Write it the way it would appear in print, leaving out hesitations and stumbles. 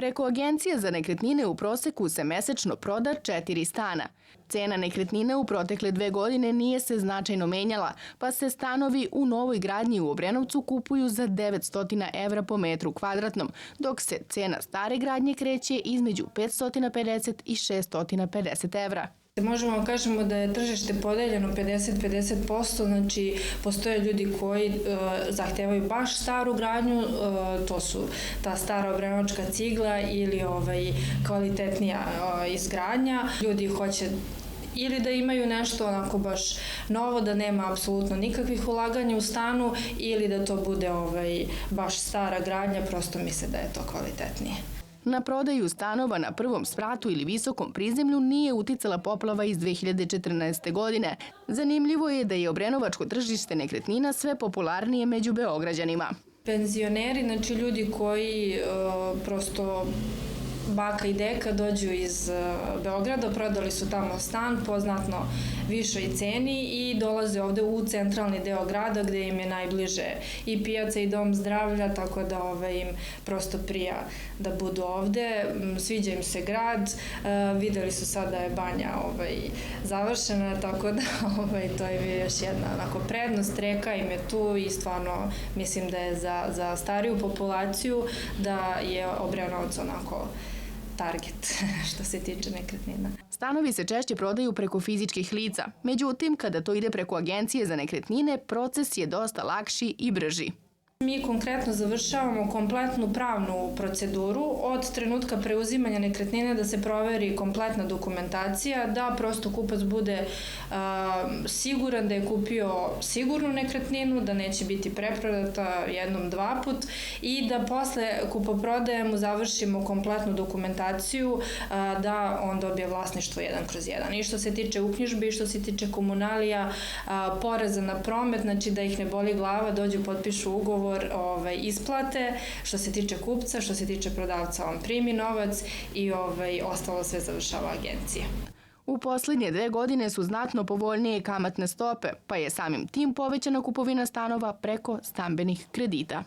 Preko agencije za nekretnine u proseku se mesečno proda 4 stana. Cena nekretnine u protekle 2 godine nije se značajno menjala, pa se stanovi u novoj gradnji u Obrenovcu kupuju za 900 evra po metru kvadratnom, dok se cena stare gradnje kreće između 550 i 650 evra. Možemo da kažemo da je tržište podeljeno 50-50%, znači postoje ljudi koji zahtevaju baš staru gradnju, to su ta stara obrenovačka cigla ili kvalitetnija izgradnja. Ljudi hoće ili da imaju nešto onako baš novo, da nema apsolutno nikakvih ulaganja u stanu, ili da to bude baš stara gradnja, prosto misle da je to kvalitetnije. Na prodaju stanova na prvom spratu ili visokom prizemlju nije uticala poplava iz 2014. godine. Zanimljivo je da je obrenovačko tržište nekretnina sve popularnije među Beograđanima. Penzioneri, znači ljudi koji prosto baka i deka dođu iz Beograda, prodali su tamo stan po znatno višoj ceni i dolaze ovde u centralni deo grada gde im je najbliže i pijaca i dom zdravlja, tako da im prosto prija da budu ovde. Sviđa im se grad, videli su sad da je banja završena, tako da to je još jedna onako prednost, reka im je tu i stvarno mislim da je za stariju populaciju da je Obrenovac onako target što se tiče nekretnina. Stanovi se češće prodaju preko fizičkih lica, međutim, kada to ide preko agencije za nekretnine, proces je dosta lakši i brži. Mi konkretno završavamo kompletnu pravnu proceduru od trenutka preuzimanja nekretnine da se proveri kompletna dokumentacija, da prosto kupac bude siguran da je kupio sigurnu nekretninu, da neće biti preprodata jednom, 2 put i da posle kupoprodaje mu završimo kompletnu dokumentaciju da on dobije vlasništvo 1/1. I što se tiče uknjižbe i što se tiče komunalija, poreza na promet, znači da ih ne boli glava, dođu, potpišu ugovor, isplate, što se tiče kupca, što se tiče prodavca, on primi novac i ostalo sve završava agencija. U poslednje 2 godine su znatno povoljnije kamatne stope, pa je samim tim povećana kupovina stanova preko stambenih kredita.